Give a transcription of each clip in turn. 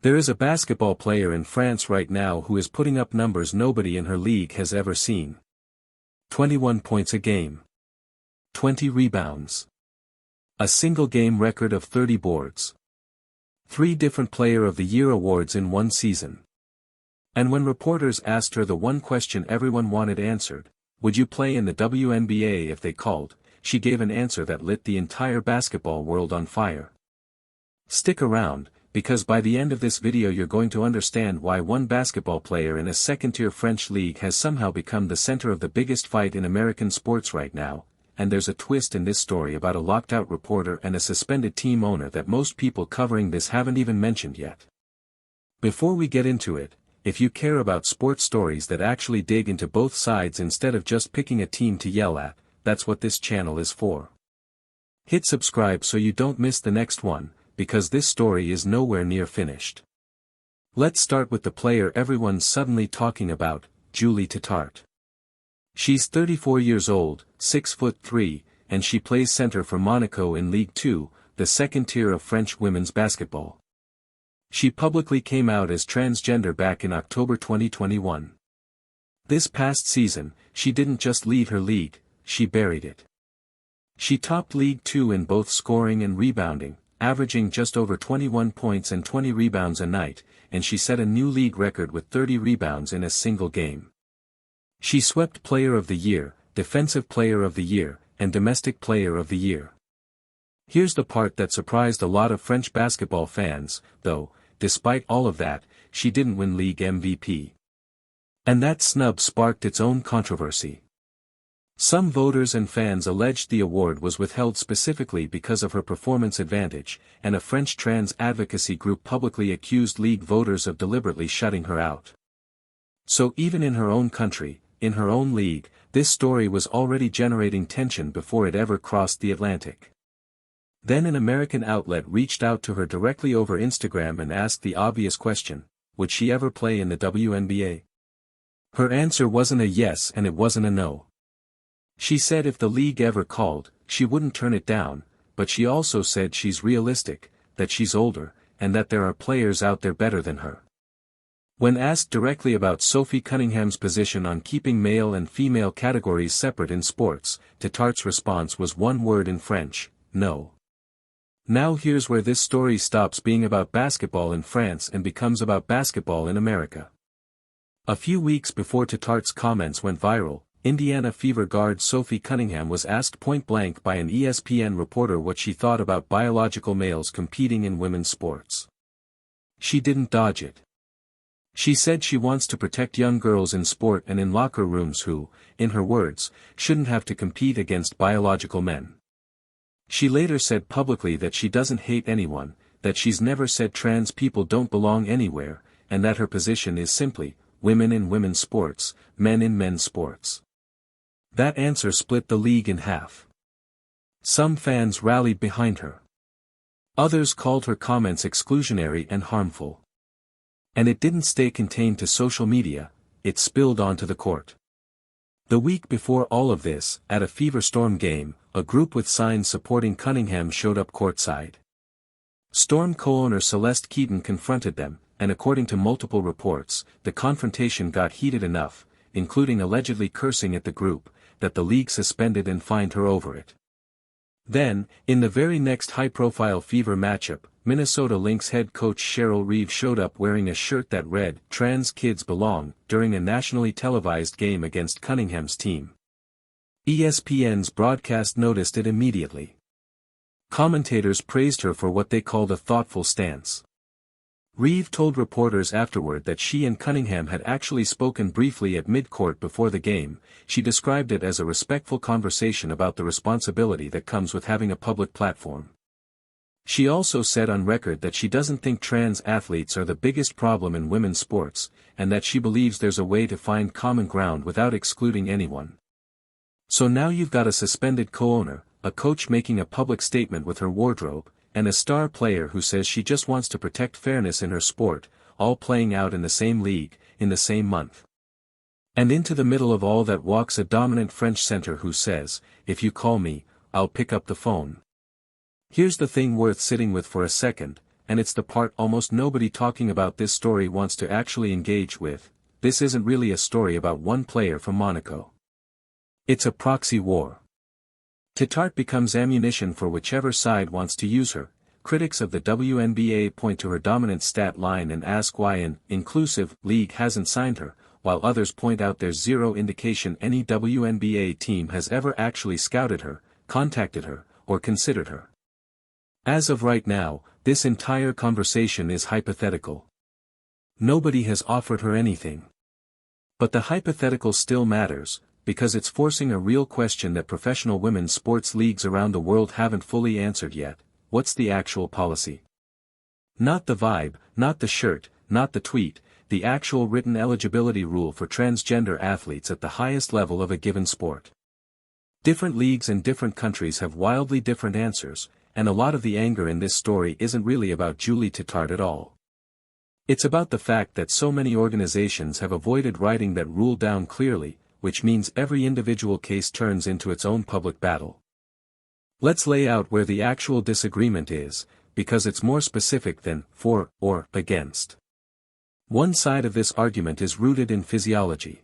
There is a basketball player in France right now who is putting up numbers nobody in her league has ever seen. 21 points a game. 20 rebounds. A single game record of 30 boards. 3 different Player of the Year awards in one season. And when reporters asked her the one question everyone wanted answered, would you play in the WNBA if they called, she gave an answer that lit the entire basketball world on fire. Stick around, because by the end of this video you're going to understand why one basketball player in a second-tier French league has somehow become the center of the biggest fight in American sports right now, and there's a twist in this story about a locked-out reporter and a suspended team owner that most people covering this haven't even mentioned yet. Before we get into it, if you care about sports stories that actually dig into both sides instead of just picking a team to yell at, that's what this channel is for. Hit subscribe so you don't miss the next one, because this story is nowhere near finished. Let's start with the player everyone's suddenly talking about, Julie Tétart. She's 34 years old, 6'3", and she plays center for Monaco in Ligue 2, the second tier of French women's basketball. She publicly came out as transgender back in October 2021. This past season, she didn't just leave her league, she buried it. She topped Ligue 2 in both scoring and rebounding, averaging just over 21 points and 20 rebounds a night, and she set a new league record with 30 rebounds in a single game. She swept Player of the Year, Defensive Player of the Year, and Domestic Player of the Year. Here's the part that surprised a lot of French basketball fans, though, despite all of that, she didn't win league MVP. And that snub sparked its own controversy. Some voters and fans alleged the award was withheld specifically because of her performance advantage, and a French trans advocacy group publicly accused league voters of deliberately shutting her out. So even in her own country, in her own league, this story was already generating tension before it ever crossed the Atlantic. Then an American outlet reached out to her directly over Instagram and asked the obvious question, would she ever play in the WNBA? Her answer wasn't a yes and it wasn't a no. She said if the league ever called, she wouldn't turn it down, but she also said she's realistic, that she's older, and that there are players out there better than her. When asked directly about Sophie Cunningham's position on keeping male and female categories separate in sports, Tétart's response was one word in French, no. Now here's where this story stops being about basketball in France and becomes about basketball in America. A few weeks before Tétart's comments went viral, Indiana Fever guard Sophie Cunningham was asked point-blank by an ESPN reporter what she thought about biological males competing in women's sports. She didn't dodge it. She said she wants to protect young girls in sport and in locker rooms who, in her words, shouldn't have to compete against biological men. She later said publicly that she doesn't hate anyone, that she's never said trans people don't belong anywhere, and that her position is simply, women in women's sports, men in men's sports. That answer split the league in half. Some fans rallied behind her. Others called her comments exclusionary and harmful. And it didn't stay contained to social media, it spilled onto the court. The week before all of this, at a Fever Storm game, a group with signs supporting Cunningham showed up courtside. Storm co-owner Celeste Keaton confronted them, and according to multiple reports, the confrontation got heated enough, including allegedly cursing at the group, that the league suspended and fined her over it. Then, in the very next high-profile Fever matchup, Minnesota Lynx head coach Cheryl Reeve showed up wearing a shirt that read, "Trans Kids Belong," during a nationally televised game against Cunningham's team. ESPN's broadcast noticed it immediately. Commentators praised her for what they called a thoughtful stance. Reeve told reporters afterward that she and Cunningham had actually spoken briefly at midcourt before the game. She described it as a respectful conversation about the responsibility that comes with having a public platform. She also said on record that she doesn't think trans athletes are the biggest problem in women's sports, and that she believes there's a way to find common ground without excluding anyone. So now you've got a suspended co-owner, a coach making a public statement with her wardrobe, and a star player who says she just wants to protect fairness in her sport, all playing out in the same league, in the same month. And into the middle of all that walks a dominant French center who says, if you call me, I'll pick up the phone. Here's the thing worth sitting with for a second, and it's the part almost nobody talking about this story wants to actually engage with. This isn't really a story about one player from Monaco. It's a proxy war. Tétart becomes ammunition for whichever side wants to use her. Critics of the WNBA point to her dominant stat line and ask why an inclusive league hasn't signed her, while others point out there's zero indication any WNBA team has ever actually scouted her, contacted her, or considered her. As of right now, this entire conversation is hypothetical. Nobody has offered her anything. But the hypothetical still matters, because it's forcing a real question that professional women's sports leagues around the world haven't fully answered yet. What's the actual policy? Not the vibe, not the shirt, not the tweet, the actual written eligibility rule for transgender athletes at the highest level of a given sport. Different leagues and different countries have wildly different answers, and a lot of the anger in this story isn't really about Julie Tetart at all. It's about the fact that so many organizations have avoided writing that rule down clearly, which means every individual case turns into its own public battle. Let's lay out where the actual disagreement is, because it's more specific than for or against. One side of this argument is rooted in physiology.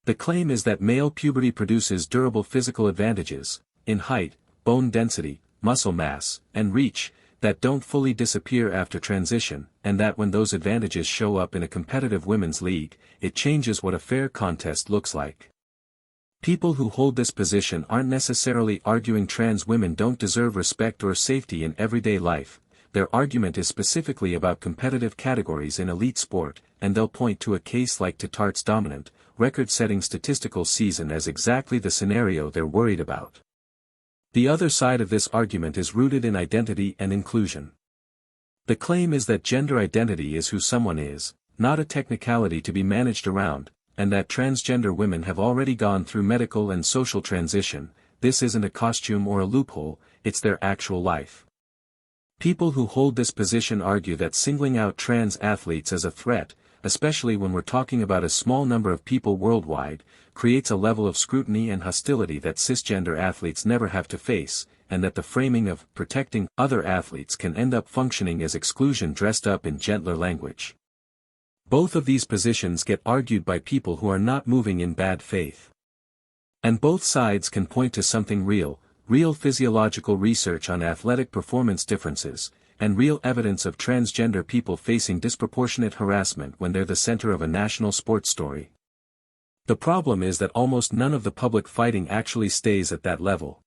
The claim is that male puberty produces durable physical advantages, in height, bone density, muscle mass, and reach, that don't fully disappear after transition, and that when those advantages show up in a competitive women's league, it changes what a fair contest looks like. People who hold this position aren't necessarily arguing trans women don't deserve respect or safety in everyday life. Their argument is specifically about competitive categories in elite sport, and they'll point to a case like Tetart's dominant, record-setting statistical season as exactly the scenario they're worried about. The other side of this argument is rooted in identity and inclusion. The claim is that gender identity is who someone is, not a technicality to be managed around, and that transgender women have already gone through medical and social transition. This isn't a costume or a loophole, it's their actual life. People who hold this position argue that singling out trans athletes as a threat, especially when we're talking about a small number of people worldwide, creates a level of scrutiny and hostility that cisgender athletes never have to face, and that the framing of protecting other athletes can end up functioning as exclusion dressed up in gentler language. Both of these positions get argued by people who are not moving in bad faith. And both sides can point to something real physiological research on athletic performance differences, and real evidence of transgender people facing disproportionate harassment when they're the center of a national sports story. The problem is that almost none of the public fighting actually stays at that level.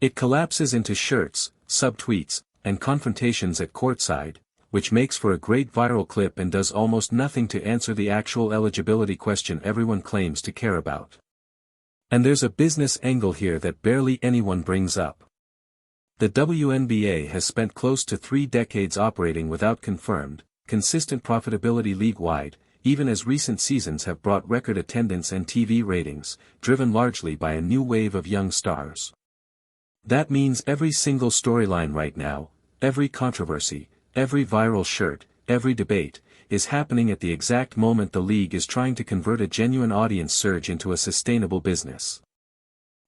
It collapses into shirts, subtweets, and confrontations at courtside, which makes for a great viral clip and does almost nothing to answer the actual eligibility question everyone claims to care about. And there's a business angle here that barely anyone brings up. The WNBA has spent close to 3 decades operating without confirmed, consistent profitability league-wide, even as recent seasons have brought record attendance and TV ratings, driven largely by a new wave of young stars. That means every single storyline right now, every controversy, every viral shirt, every debate, is happening at the exact moment the league is trying to convert a genuine audience surge into a sustainable business.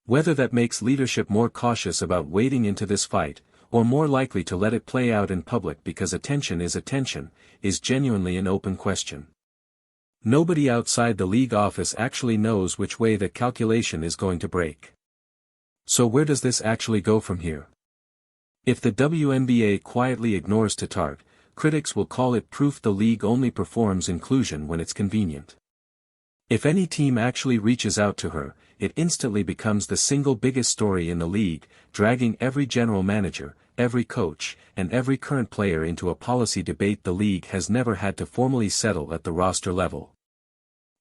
Whether that makes leadership more cautious about wading into this fight, or more likely to let it play out in public because attention, is genuinely an open question. Nobody outside the league office actually knows which way the calculation is going to break. So where does this actually go from here? If the WNBA quietly ignores Tetart, critics will call it proof the league only performs inclusion when it's convenient. If any team actually reaches out to her, it instantly becomes the single biggest story in the league, dragging every general manager, every coach, and every current player into a policy debate the league has never had to formally settle at the roster level.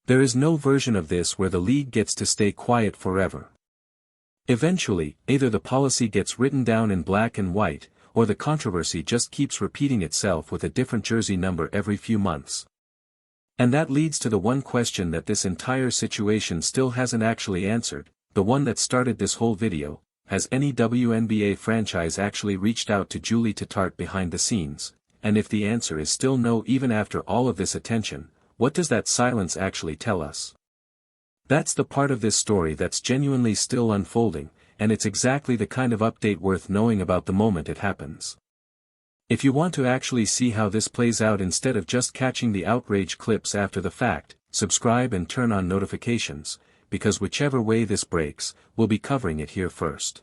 There is no version of this where the league gets to stay quiet forever. Eventually, either the policy gets written down in black and white, or the controversy just keeps repeating itself with a different jersey number every few months. And that leads to the one question that this entire situation still hasn't actually answered, the one that started this whole video: has any WNBA franchise actually reached out to Julie Tetart behind the scenes? And if the answer is still no even after all of this attention, what does that silence actually tell us? That's the part of this story that's genuinely still unfolding, and it's exactly the kind of update worth knowing about the moment it happens. If you want to actually see how this plays out instead of just catching the outrage clips after the fact, subscribe and turn on notifications, because whichever way this breaks, we'll be covering it here first.